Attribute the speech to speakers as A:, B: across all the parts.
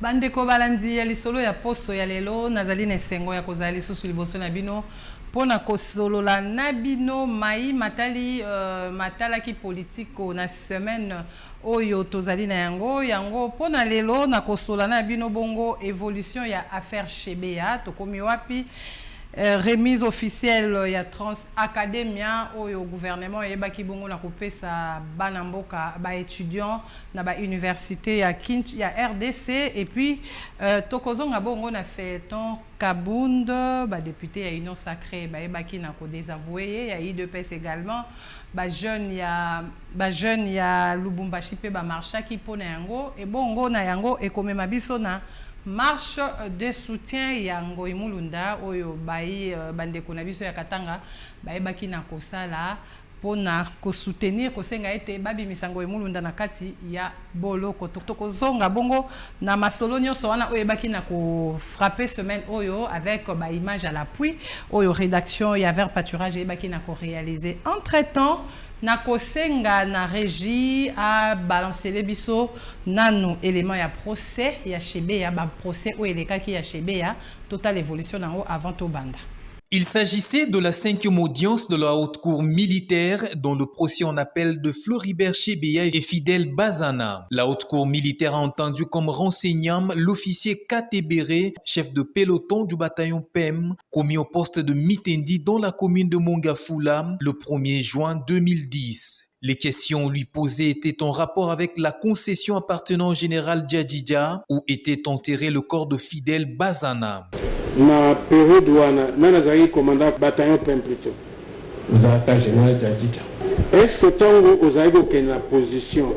A: Bandeko balandi ya lisolo ya poso ya lelo nazali na sengo ya kozala lisusu liboso na bino pona kosolola na bino mai matalaki politiko na semaine oyo tozali na yango pona lelo na kosola na bino bongo évolution ya affaire Chebeya tokomi wapi remise officielle ya Trans Academia oyo gouvernement yebaki bongo na kopesa bana mboka ba étudiant na ba université ya RDC et puis tokozonga bongo na feuilleton Kabund ba député ya Union Sacrée ba yebaki na ko désavouer ya IDPS également ba jeune ya Lubumbashi pe ba marchaki pona yango et bongo na yango e komema biso na marche de soutien ya Ngoi Mulunda oyo bai bandeko na biso ya Katanga bayebaki na kosala pona ko soutenir kosenga ete babi misango Mulunda na kati ya boloko tokozonga bongo na masolo nyonso wana oyebaki na ko frapper semaine oyo avec ba image à l'appui oyo rédaction ya Vers Pâturage yebaki na ko réaliser entre-temps na kosenga na régie à balancer les biso nano élément ya procès ya Chebeya ba procès o elekaki ya Chebeya total évolution nango avant to banda.
B: Il s'agissait de la 5e audience de la haute cour militaire dont le procès en appel de Floribert Chebeya et Fidèle Bazana. La haute cour militaire a entendu comme renseignant l'officier Katebere, chef de peloton du bataillon PEM, commis au poste de Mitendi dans la commune de Mongafula le 1er juin 2010. Les questions lui posées étaient en rapport avec la concession appartenant au général Djadjidja où était enterré le corps de Fidèle Bazana.
C: Na période wana nanazali commandant bataillon PEM plutôt
D: Zaka général Djadjidja.
C: Est-ce que tango ozali ko na position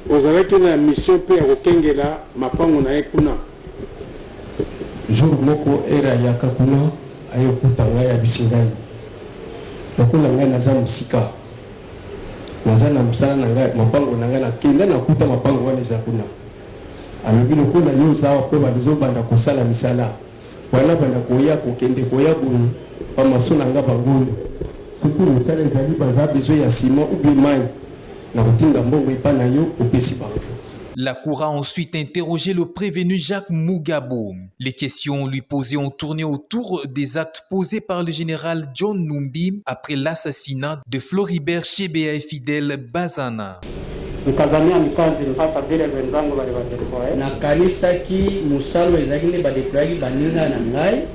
C: ozali ko na mission pe ya kokengela mapango na ekuna
D: jour moko era ya kakuna ayo kutanga ya bisingai takula ngai naza musika naza na msala na ngai mapango na ngai na kenda na kuta mapango wana za kuna alobi lokola yo zawa pe bazo banda kosala misala wana banda koya kokende koya buni pamasona nga bangoyo sukuru tala ezali baza besoin ya ciment ou bien mai na kotinga mbongo epa na yo opesi bango.
B: La cour a ensuite interrogé le prévenu Jacques Mugabo. Les questions lui posées ont tourné autour des actes posés par le général John Numbi après l'assassinat de Floribert Chebeya et Fidèle Bazana.
E: Na kanisaki musalo ezakine ba déployer baninga na ngai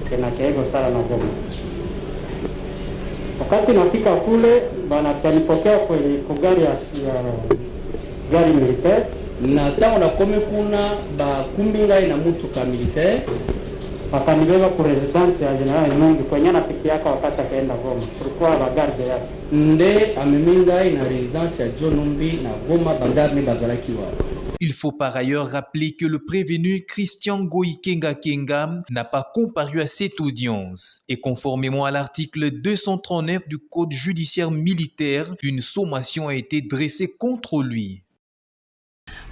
C: kenakego sala na goma wakati nafika kule bana kanipokea kwenye gari ya gari militaire
E: na tango na kome kuna bakumbi ngai na mutuka militaire
C: wakanibeba ku residence ya general Mungi kwenye na piki yako wakati akaenda Goma tulikuwa ba garde yake
E: nde amemi ngai na résidence ya John Numbi na Goma bandarme bazalaki wa.
B: Il faut par ailleurs rappeler que le prévenu Christian Goïkenga Kenga n'a pas comparu à cette audience. Et conformément à l'article 239 du Code judiciaire militaire, une sommation a été dressée contre lui.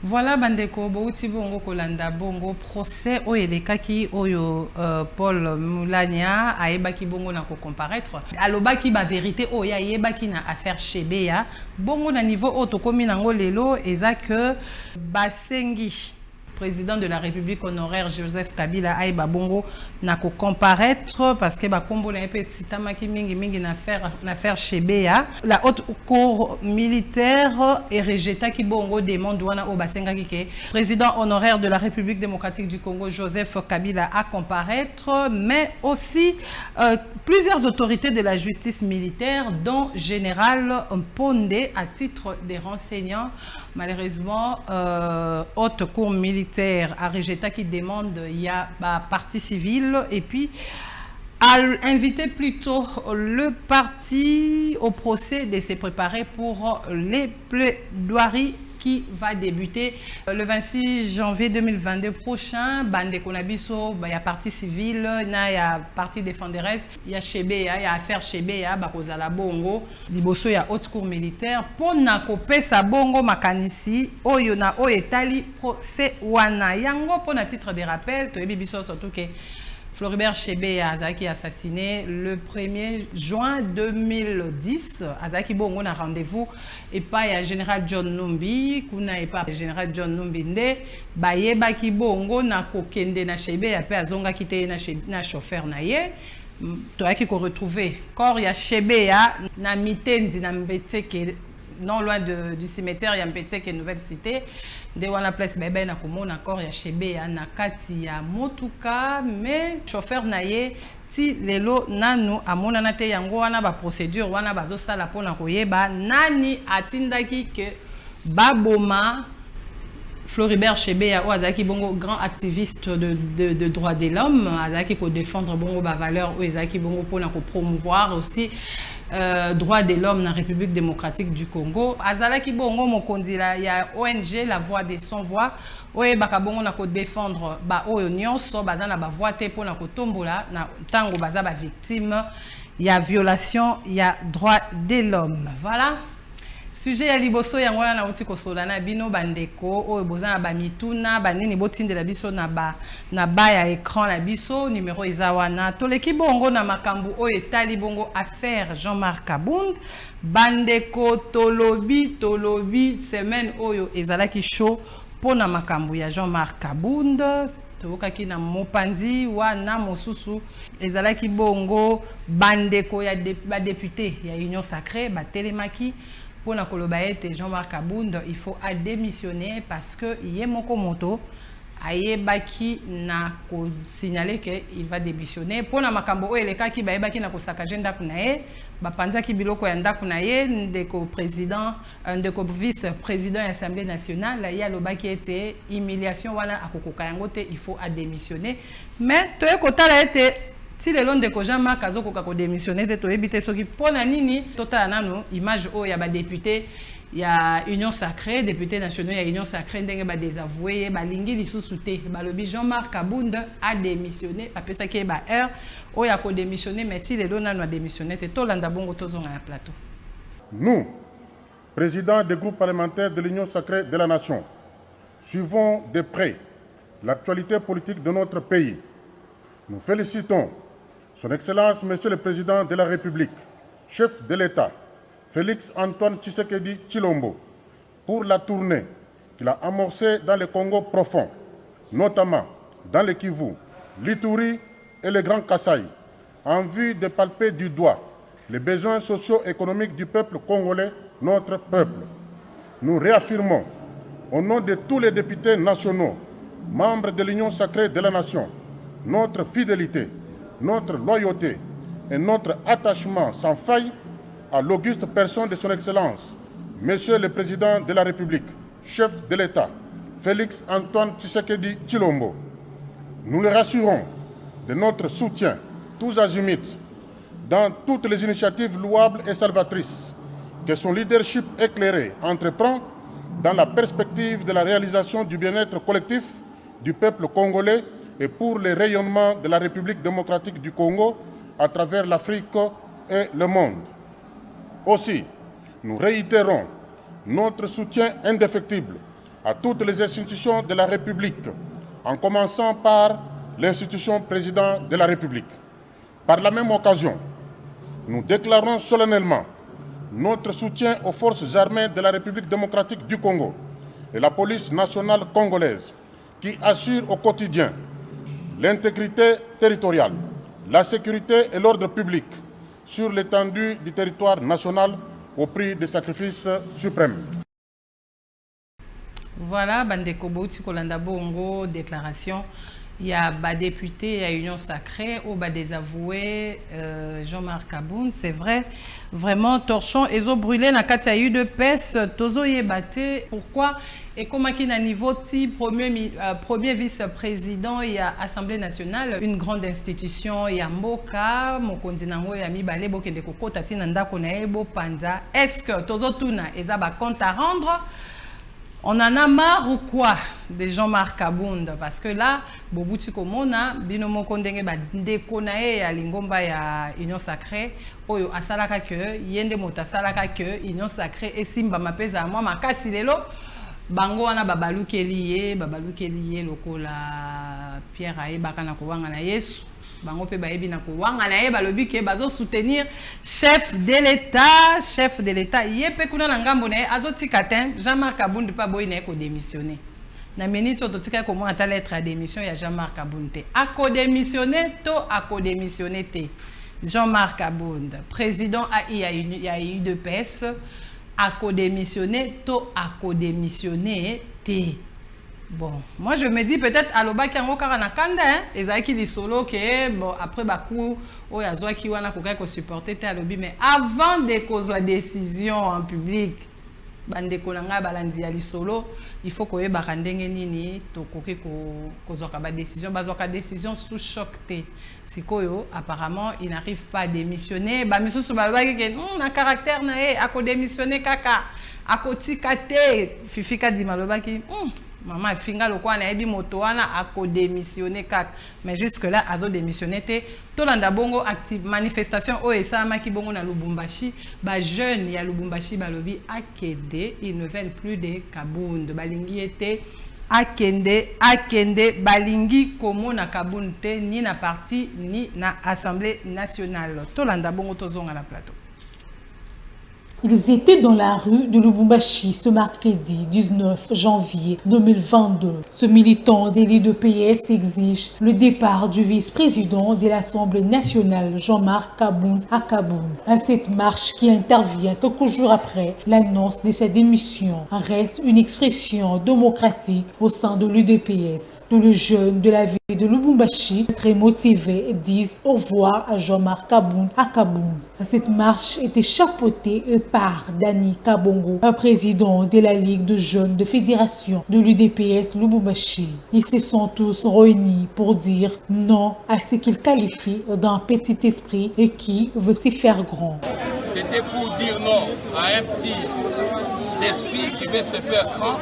A: Voilà bandeko bouti bongo kolanda bongo procès oyelekaki oyo Paul Mulania ayebaki bongo na ko comparaître alobaki ba vérité oya yebaki na affaire Chebeya bongo na niveau otokomi nango lelo eza que basengi président de la République honoraire Joseph Kabila Aïba Bongo na ko comparaître parce que ba kombo na epet sitamaki mingi na affaire Chebeya. La haute cour militaire et rejeta ki bongo demande wana o basenga ki président honoraire de la République démocratique du Congo Joseph Kabila à comparaître mais aussi plusieurs autorités de la justice militaire dont général Mponde à titre des renseignants. Malheureusement, haute cour militaire a rejeté qui demande il y a partie civile et puis a invité plutôt le parti au procès de se préparer pour les plaidoiries qui va débuter le 26 janvier 2022 prochain. Bande Konabiso, il y a partie civile, il y a partie défenderesse, il y a Chebeya, il y a affaire Chebeya, Bakozala Bongo, Liboso, il y a haute cour militaire. Pour nakope sa bongo makanisi, oyona oyetali procès wana. Yango pour na titre de rappel, to ebi biso surtout que Floribert Chebeya azaki assassiné le 1er juin 2010. Azaki bongo na rendez-vous et pas ya général John Numbi, kuna et pas général John Numbi nde bayeba ki bongo na kokende na Chebeya pe azonga kite na chauffeur na ye. Toyaki ko retrouver corps ya Chebeya na mitendi na Mbeteke non loin du cimetière ya Mbeteke Nouvelle Cité. De wana place bébé na komona corps ya Chebeya na kati ya motuka mais chauffeur na ye ti lelo nanu amona na te yango wana ba procédure wana bazo sala pona koyeba nani atindaki ke baboma Floribert Chebeya ou azaki bongo grand activiste de droits de l'homme azaki ko défendre bongo ba valeur ou azaki bongo pona ko promouvoir aussi droits de l'homme dans la République démocratique du Congo. Azalaki bongo mokondi la ya ONG la voix des sans voix. Oye baka bongo na ko défendre ba oyo nyonso bazana ba voix te pona ko tombola na tango baza ba victime ya violation ya droits de l'homme. Voilà. Sujet ya liboso yango na uti ko solana bino bandeko oyo bozana ba mituna banini botinde la biso na ba ya écran la biso numéro ezawana toleki bongo na makambu oyo etali bongo affaire Jean-Marc Kabound bandeko tolobi semaine oyo ezalaki show pona makambu ya Jean-Marc Kabound tokaki na mopanzi wana mosusu ezalaki bongo bandeko ya ba député ya Union Sacrée ba telemaki. Pour na kolobaete Jean-Marc Kabound, il faut démissionner parce que yemoko moto ayebaki na ko signaler que il va démissionner. Pour na makambo o elekaki bayebaki na ko sakaje ndaku na ye, ba panzaki biloko ya ndaku na ye ndeko président, ndeko vice-président de l'Assemblée nationale, ya lobaki ete humiliation wana akokoka yango te, il faut démissionner. Mais toye kotala ete si le long de Jean-Marc Azoko ko démissionné de to ebité soki pona nini tota nano image o ya ba député ya Union Sacrée député national ya Union Sacrée ndenge ba désavoué ba lingi lisusu te ba lobi Jean-Marc Kabound a démissionné apesa ki ba heure o ya ko démissionné mais si le long nano a démissionné te to landa bongo tozonga na plateau.
F: Nous, présidents des groupes parlementaires de l'Union Sacrée de la Nation, suivons de près l'actualité politique de notre pays. Nous félicitons Son Excellence, Monsieur le Président de la République, chef de l'État, Félix Antoine Tshisekedi Tshilombo, pour la tournée qu'il a amorcée dans le Congo profond, notamment dans le Kivu, l'Ituri et le Grand Kasaï, en vue de palper du doigt les besoins socio-économiques du peuple congolais, notre peuple. Nous réaffirmons, au nom de tous les députés nationaux, membres de l'Union Sacrée de la Nation, notre fidélité, notre loyauté et notre attachement sans faille à l'auguste personne de son Excellence, Monsieur le Président de la République, chef de l'État, Félix Antoine Tshisekedi Tshilombo. Nous le rassurons de notre soutien, tous azimuts, dans toutes les initiatives louables et salvatrices que son leadership éclairé entreprend dans la perspective de la réalisation du bien-être collectif du peuple congolais et pour le rayonnement de la République démocratique du Congo à travers l'Afrique et le monde. Aussi, nous réitérons notre soutien indéfectible à toutes les institutions de la République, en commençant par l'institution président de la République. Par la même occasion, nous déclarons solennellement notre soutien aux forces armées de la République démocratique du Congo et la police nationale congolaise qui assurent au quotidien l'intégrité territoriale, la sécurité et l'ordre public sur l'étendue du territoire national au prix des sacrifices suprêmes.
A: Voilà, Bandeko Bouti Kolanda Bongo, déclaration. Il y a des députés à Union Sacrée, au bas des avoués, Jean-Marc Kabound, c'est vrai, vraiment torchon, ils ont brûlé na kati eu de peste, tozo yebate, pourquoi? Et comment qu'il a niveau premier vice-président, il y a Assemblée nationale, une grande institution, il y a Mboka, Mokondinango, il y a Mibale, Bokende Koko, Tatina Ndako Naebo, Panza. Est-ce que tozo tuna, ils ont compte à rendre? On en a marre ou quoi de Jean-Marc Kabound? Parce que là, Bobuti Komona, Binomo Kondenge ba déconaé à Lingomba ya Union Sacrée, Oyo asalaka que, Yende Mota salaka que, Union Sacrée et Simba mapeza moi makasi lelo, Bango wana babaluke lié lokola Pierre ayebaka na kowanga na Yesu bango pe bayebi na kowanga na ye balobi ke bazo soutenir chef de l'État yepe kuna na ngambo na ye azotika te Jean-Marc Abound pa boyi na ye ko démissionner na minute ototika ko mona ta lettre à démission ya Jean-Marc Abound te ako démissionner te Jean-Marc Abound président AI de PES ako démissionner te. Bon, moi je me dis peut-être à l'oba qui a encore un kanda, et ça qui dit solo que bon après bakou o ya zoa qui wana koka ko supporter te à l'obi mais avant de causer décision en public bande kolanga balandi ya li solo il faut ko yeba kandenge nini to koke ko zoka ba décision sous choc te sikoyo apparemment il n'arrive pas à démissionner ba misusu ba ke na caractère na e ako démissionner kaka akotika te fifika di maloba ki maman finga lokwa na ebi moto wana ako démissionner kaka mais jusque là azo démissionner te tolanda bongo active manifestation o esama ki bongo na Lubumbashi ba jeune ya Lubumbashi balobi akende ils ne veulent plus de Kabound balingi ete akende balingi komo na Kabound te ni na parti ni na Assemblée nationale tolanda bongo tozonga na plateau.
G: Ils étaient dans la rue de Lubumbashi ce mercredi 19 janvier 2022. Ce militant de l'UDPS exige le départ du vice-président de l'Assemblée nationale Jean-Marc Abound à Kabound. Cette marche qui intervient quelques jours après l'annonce de sa démission reste une expression démocratique au sein de l'UDPS. Tous les jeunes de la ville de Lubumbashi, très motivés, disent au revoir à Jean-Marc Abound à Kabound. Cette marche était chapeautée par Dani Kabongo, un président de la Ligue de jeunes de fédération de l'UDPS Lubumbashi. Ils se sont tous réunis pour dire non à ce qu'ils qualifient d'un petit esprit et qui veut se faire grand.
H: C'était pour dire non à un petit esprit qui veut se faire grand,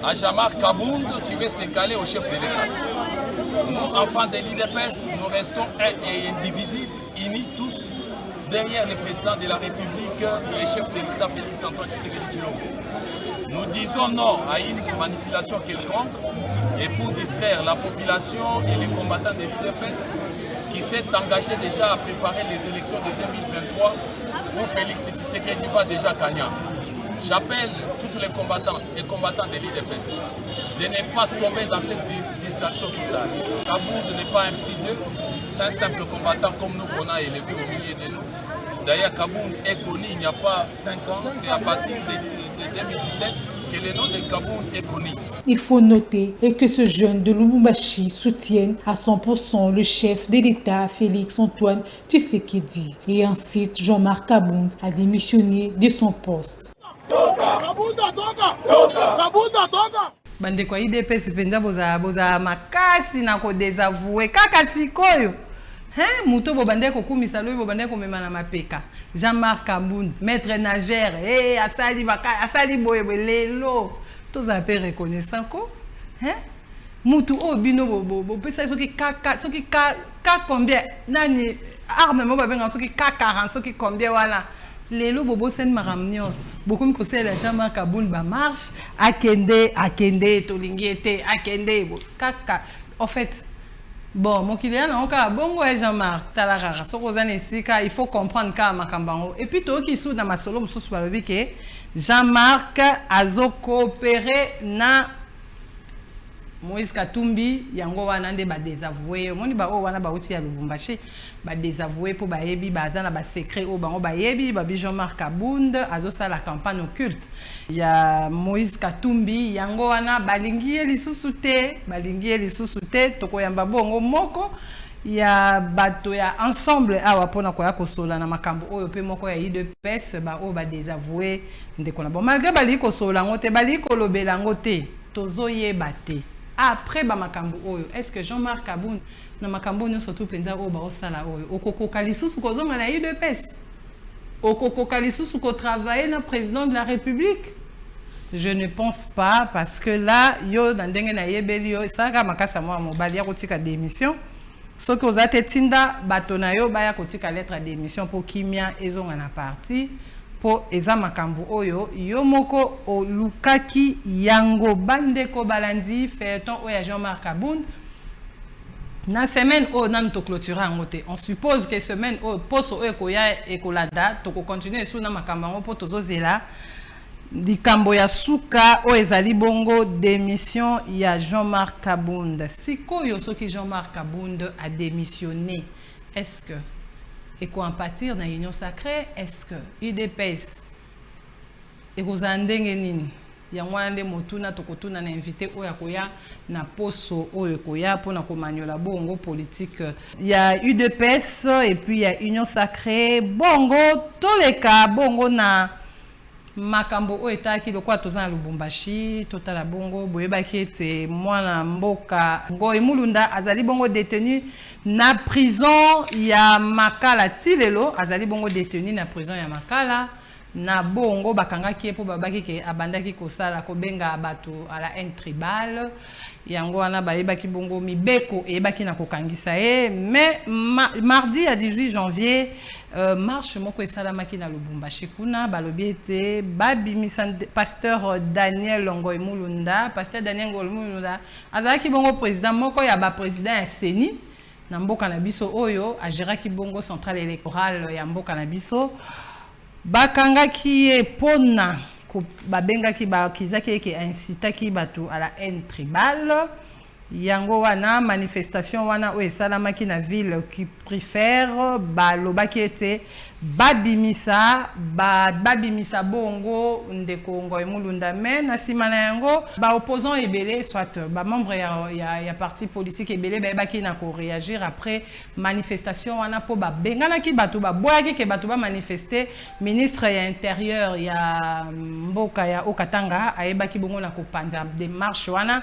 H: à Jean-Marc Abound qui veut se caler au chef de l'État. Nous, enfants de l'UDPS, nous restons un et indivisibles, unis tous derrière le président de la République, le chef de l'État Félix-Antoine Tshisekedi Tshilombo. Nous disons non à une manipulation quelconque et pour distraire la population et les combattants de l'UDPS qui s'est engagé déjà à préparer les élections de 2023 où Félix Tshisekedi va déjà gagnant. J'appelle toutes les combattantes et combattants de l'UDPS de ne pas tomber dans cette distraction totale. Kabound n'est pas un petit dieu, c'est un simple combattant comme nous qu'on a élevé au milieu de nous. D'ailleurs, Kabound est connu il n'y a pas 5 ans, c'est à partir de 2017 que le nom de Kabound est connu.
G: Il faut noter que ce jeune de Lubumbashi soutienne à 100% le chef de l'État Félix-Antoine Tshisekedi et incite Jean-Marc Abound à démissionner de son poste.
A: Bande kwa IDPS penza boza makasi na ko désavouer kaka sikoyo muto bo bande ko kumisa lo bo bande ko mema na mapeka Jean-Marc Abound maître nageur asali boye lelo toza pe reconnaissant ko mutu o bino bo pesa soki ka combien nani arme mo ba benga soki ka 40 soki combien wala lelo bobo sen maramnios beaucoup me conseille Jean-Marc Abound ba marche akende tolingi ete akende kaka en fait bon mon client na oka bongo Jean-Marc talarara sokozana esika il faut comprendre ka makambango et puis to ki sou na masolo mususu balobi ke Jean-Marc azo coopérer na Moïse Katumbi yango wana nde ba désavoué moni ba o wana ba uti ya Lubumbashi ba désavoué pour ba yebi ba zana ba secret o bango ba yebi ba Jean-Marc Abound azo sa la campagne occulte ya Moïse Katumbi yango wana balingi lisusu te toko yamba bongo moko ya bato ya ensemble awa pona ko ya kosola na makambo oyo pe moko ya IDPS ba o ba désavoué ndeko na bon malgré bali kosola ngote bali kolobela ngote tozoyeba te. Après makambo oyo est-ce que Jean-Marc Abound na makambo nyo surtout penza o ba osala oyo okokoka lisusu kozonga na UDPS okokoka lisusu ko travailler na président de la République? Je ne pense pas parce que là yo na ndenge na yebeli yo saka makasa mwa mobali ya kotika démission soki ozate tinda bato na yo baya kotika lettre à démission pour kimia ezonga na parti po eza makambo oyo yo moko o lukaki yango bandeko balandi feuilleton oya Jean-Marc Abound Na semaine o nan to clôturer en côté. On suppose que semaine o poso e koya e kolada to ko continuer sous na makambango po tozo zela. Likambo ya suka o ezali bongo démission ya Jean-Marc Kabund. Sikoyo soki Jean-Marc Kabund a démissionné. Est-ce que et quoi en partir na union sacrée? Est-ce que UDPS et kozandenge nini? Yangwana nde motuna tokotuna na invité oya koya na poso oyo koya pona komanyola bongo politique ya UDPS et puis ya Union Sacrée bongo toleka bongo na makambo oyo etaki lokwa tozana Lubumbashi totala bongo boyebaki ete mwana mboka Ngoy Mulunda azali bongo détenu na prison ya Makala tilelo azali bongo détenu na prison ya Makala na bongo bakangaki po babaki ke abandaki kosala kobenga bato à la haine tribale yango wana bayebaki bongo mibeko eyebaki na kokangisa mais mardi à 18 janvier marche moko esalamaki na Lubumbashi kuna balobi ete babimisa pasteur Daniel Ngoy Mulunda pasteur Daniel Ngoy Mulunda azalaki bongo président moko ya ba président ya Seni na mboka na biso oyo agiraki bongo centrale électorale ya mboka na biso bakangaki epona babengaki bakizaki ke incitaki bato à la haine tribale yango wana manifestation wana o esalamaki na ville qui préfère balobaki ete babimisa bongo ndeko Ngoy Mulunda mais na sima na yango ba opposants ebele soit ba membre ya parti politique ebele bayebaki na ko réagir après manifestation wana po ba benganaki bato ba boyaki ke bato ba manifester ministre ya intérieur ya mboka ya Okatanga ayebaki bongo na ko panza démarche wana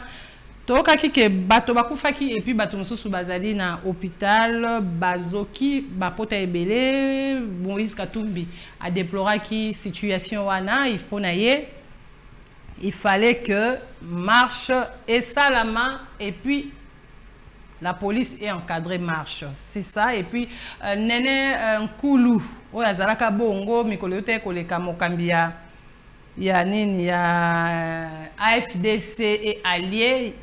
A: tokaki ke bato bakufaki et puis bato mosusu bazali na hôpital bazoki bapota ebele Moïse Katumbi a déploré qui situation wana il fallait que marche et salama et puis la police est encadré marche c'est ça et puis Nene Nkulu oyo azalaka bongo mikolo yote koleka mokambia ya nini ya AFDC et alliés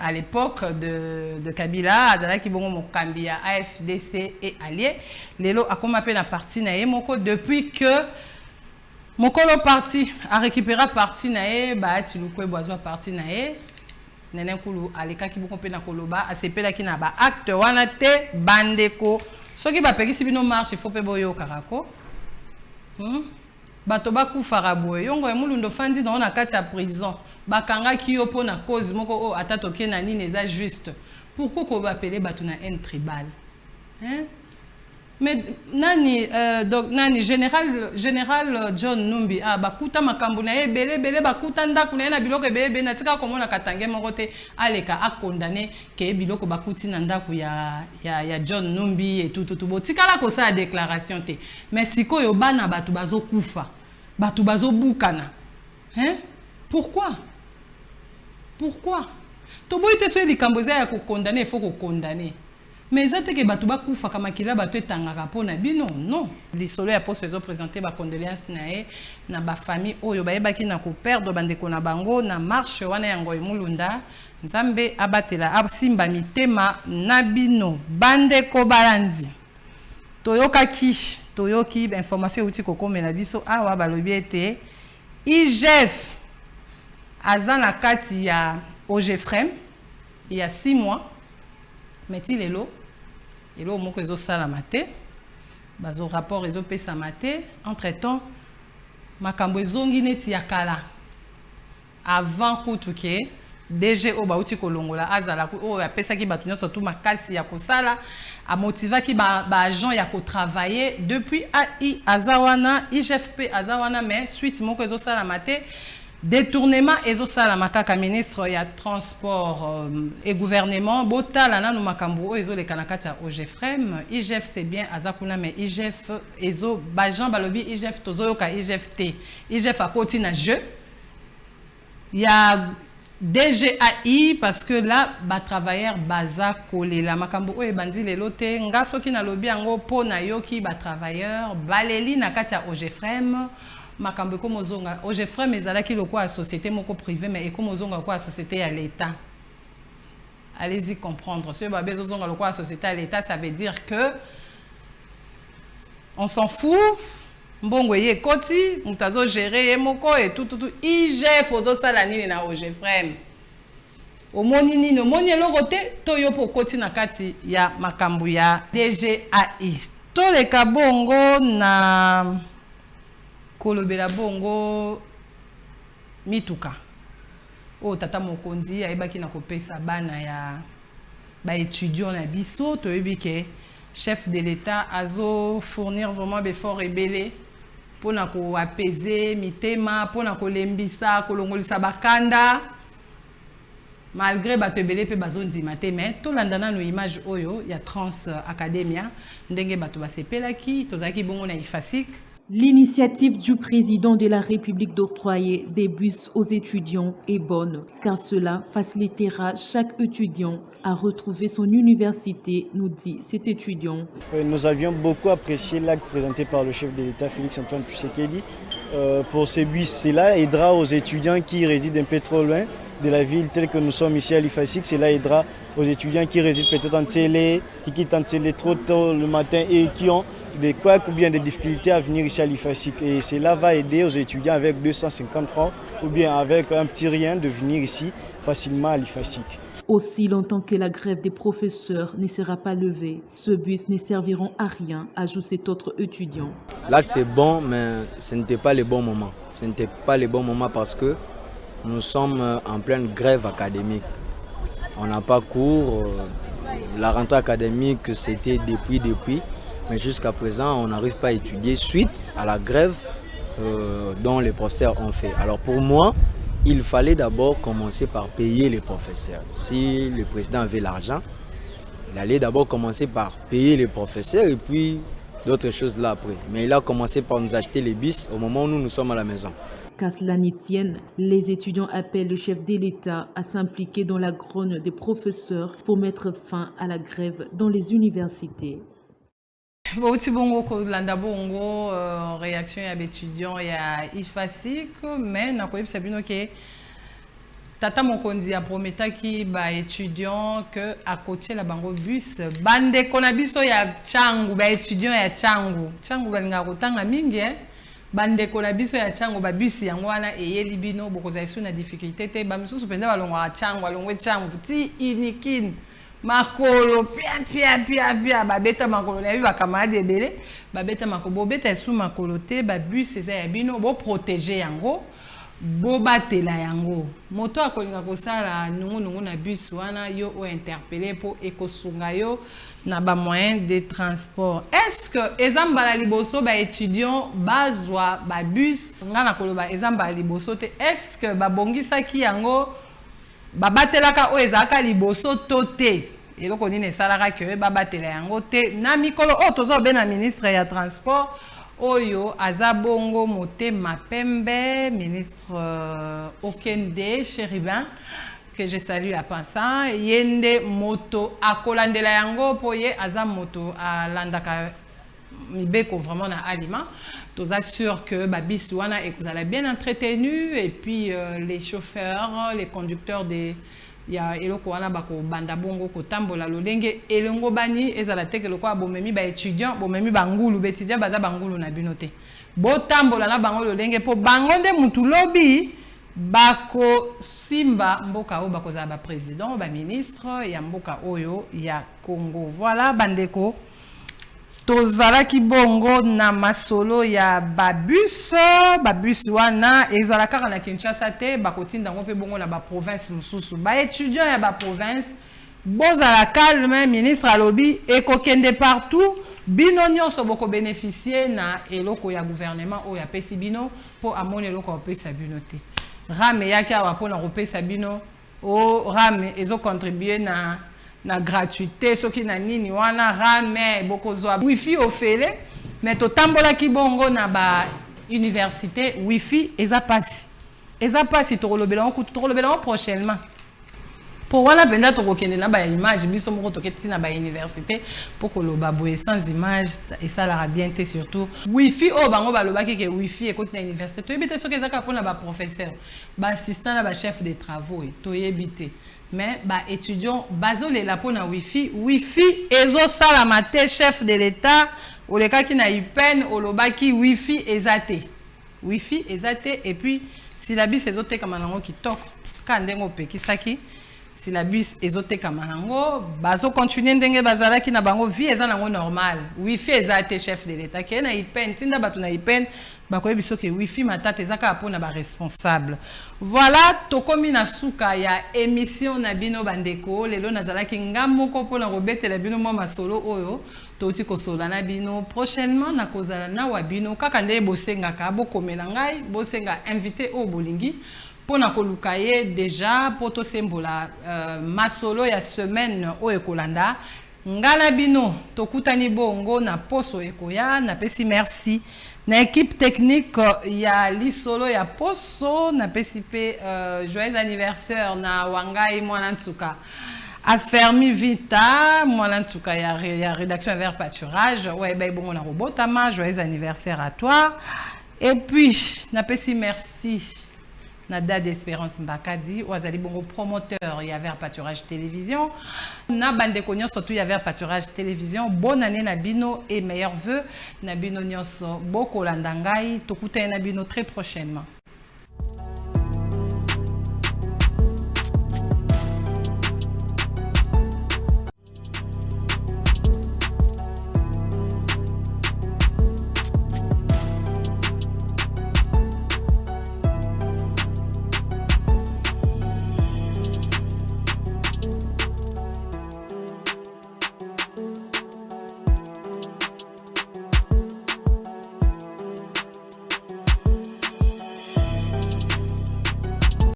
A: à l'époque de Kabila, azalaki bongo mokambi ya AFDC et alliés. Lelo a comme appelé la partie nae moko depuis que mokolo parti a récupéré partie nae ba tilukwe boazwa partie nae Nene Nkulu aleka ki bongo pe na koloba asepela ki na ba acte wana te bandeko soki ba pekisi bino marche il faut pe boyo karako bato bakufara boye yongo Mulunda fandi dans na kati ya prison bakanga ki yo pona cause moko o atato ke na nini eza juste pourquoi ko ba appeler bato na haine tribale mais nani donc nani général John Numbi bakuta makambo na ebele bakuta ndako na biloko ebele na tika komona katange moko te aleka a condamné ke biloko bakuti na ndako ya John Numbi et tout botikala ko sa déclaration te mais sikoyo bana bato bazokufa bato bazobukana pourquoi toboyi te so likambo eza ya ko condamner il faut ko condamner mais ezate ke bato bakufa kama kila bato etangaka pona bino non lisolo ya poste ezo présenter ba condoléances na ba famille oyo bayebaki na ko perdre bandeko na bango na marche wana ya Ngoy Mulunda nzambe abatela asimba mitema na bino bandeko balandi toyoki information uti kokomela biso awa balobi ete IGF azana kati ya OGFREM il y a 6 mois mais lelo moko ezo sala mate bazo rapport ezo pesa mate entre temps makambo ezongi neti ya kala avant kutuke DG o bauti kolongola azala o apesa ki batu nyonso tu makasi ya kosala a motiva ki ba agent ya ko travailler depuis AI azawana IGFP azawana mais suite moko ezo sala mate détournement ezo sala makaka ministre ya transport et gouvernement botala na no makambo ezo le kanakata OGFREM IGF c'est bien azakuna mais IGF ezo bajan balobi IGF tozoyoka IGFT IGF akoti na jeu ya DGAI parce que là ba travailleur baza kolela makambo oyo bandi lelo te nga soki na lobi yango pona yoki ba travailleur baleli na kati ya OGFREM makambo ko mozonga OGFREM ezalaki lokwa société moko privé mais eko mozonga kwa société ya l'état allez-y comprendre. Ce que le quoi société à l'État, ça veut dire que on s'en fout. Mbongo ye koti, mutazo gérer moko et tout. Ige fozo sala nini na oje frère. Omoni nini, omoni elogote, toyo po koti na kati ya makambu ya DGAI. To le kabongo na kolobela bongo mituka. O tata mokonzi ayebaki na kopesa bana ya ba étudiants na biso to yebike chef de l'État azo fournir vraiment effort ebele pour na ko apaiser mitema pour na ko lembisa ko longolisa bakanda malgré bato ebele pe bazondima te mais to landana no image oyo ya Trans Academia ndenge bato basepelaki tozaki bongo na IFASIC.
G: L'initiative du président de la République d'octroyer des bus aux étudiants est bonne, car cela facilitera chaque étudiant à retrouver son université, nous dit cet étudiant.
I: Nous avions beaucoup apprécié l'acte présenté par le chef de l'État, Félix-Antoine Tshisekedi. Pour ces bus, cela aidera aux étudiants qui résident un peu trop loin de la ville, telle que nous sommes ici à l'IFASIC. Cela aidera aux étudiants qui résident peut-être en Télé, qui quittent en Télé trop tôt le matin et qui ont des couacs ou bien des difficultés à venir ici à l'IFASIC. Et cela va aider aux étudiants avec 250 francs ou bien avec un petit rien de venir ici facilement à l'IFASIC.
G: Aussi longtemps que la grève des professeurs ne sera pas levée, ce bus ne serviront à rien, ajoute cet autre étudiant.
J: L'acte est bon, mais ce n'était pas le bon moment. Ce n'était pas le bon moment parce que nous sommes en pleine grève académique. On n'a pas cours. La rentrée académique, c'était depuis. Mais jusqu'à présent, on n'arrive pas à étudier suite à la grève dont les professeurs ont fait. Alors pour moi, il fallait d'abord commencer par payer les professeurs. Si le président avait l'argent, il allait d'abord commencer par payer les professeurs et puis d'autres choses là après. Mais il a commencé par nous acheter les bus au moment où nous sommes à la maison.
G: Qu'à cela n'y tienne, les étudiants appellent le chef de l'État à s'impliquer dans la grogne des professeurs pour mettre fin à la grève dans les universités.
A: Bauti bongo kolanda bongo réaction ya étudiants ya IFASIC mais na koyebisa bino ke tata mokonzi ya prometaki ba étudiants que à côté la bango bus bande kona biso ya changu ba étudiants ya changu balinga kotanga mingi bande kona biso ya changu ba bus yango wana eyeli bino bokoza isu na difficulté te ba misusu penda balongwa changu alongwe changu ti inikin makolo pia babeta makolo na biba camarade ebele babeta makolo bobeta sous makolo te ba bus eza ya bino bo protéger yango bo batela yango moto akolinga kosala nungu na bus wana yo o interpeller po ekosunga yo na ba moyen de transport. Est-ce que ezamba liboso ba étudiant bazwa ba bus ngana koloba ezamba liboso te est-ce que ba bongisa ki yango babatelaka o ezaka liboso to te eloko nini esalaka ke babatela yango te na mikolo o tozobe na ministre ya transport oyo azabongo motema pembe ministre Okende Chéribin que je salue à passant yende moto akolandela yango po ye azamoto alandaka mibeko vraiment na aliment. Nous assurons que Babis Wana est bien entretenu et puis les chauffeurs, les conducteurs de ya eloko wana bako banda bongo ko tambola lolenge elongo bani ezala teke lokwa bomemi ba étudiant bomemi bangulu betidia baza bangulu na binote bo tambola na bango lolenge po bango nde mutu lobi bako simba mboka o bako za ba président ba ministre ya mboka oyo ya Congo. Voilà bandeko tozalaki bongo na masolo ya babus wana ezala kaka na Kinshasa te bakotinda ngo pe bongo na ba province mususu ba étudiant ya ba province bozala calme ministre alobi ekokende partout bino nyonso boko bénéficier na eloko ya gouvernement o ya pesi bino po amone eloko opesa bino te rame yaki awa po na kopesa bino o rame ezo contribuer na gratuité soki na nini wana rame bokozwa wifi ofele mais to tambola ki bongo na ba université wifi eza pasi to kolobela prochainement Pour voilà benda to kokende na ba image biso moko to keti na ba université pour que le baboye sans image et ça la bien té surtout wifi o bango ba loba ke wifi et continue na université to yebite soki ezaka pona ba professeur ba assistant na ba chef de travaux to yebite mais ba étudiant bazole la pona wifi ezo sala maté chef de l'état o le ka ki na ipen o lobaki wifi ezate et puis si la bis ezo te kamanango ki tok ka ndengo pe kisaki si la bus ezoteka manango bazo continuer ndenge bazalaki na bango vie eza nango normal wifi ezate chef de l'état ke na ipen tinda batu na ipen bakoye biso ke wifi matata ezaka pona ba responsable voilà tokomi na suka ya émission na bino bandeko lelo nazalaki ngamoko pona kobetela bino mwa masolo oyo toti kosola na bino prochainement na kozala na wa bino kaka nde bosengaka bokomela ngai bosenga invité o bolingi pona koluka ye déjà poto sembola masolo ya semaine o ekolanda ngala bino tokutani bongo na poso ekoya na pesi merci na équipe technique ya lisolo ya poso na pesi pe joyeux anniversaire na wangai mwana ntuka affermi vita mwana ntuka ya rédaction vers pâturage ouais ben bongo na robotama joyeux anniversaire à toi et puis na pesi merci Nada d'Espérance Mbakadi, Ouazali Bongo promoteur, il y avait Pâturage Télévision. Na bande konyo surtout il y avait Pâturage Télévision. Bonne année Nabino et meilleurs vœux. Nabino nyos boko landangai. Tokute Nabino très prochainement.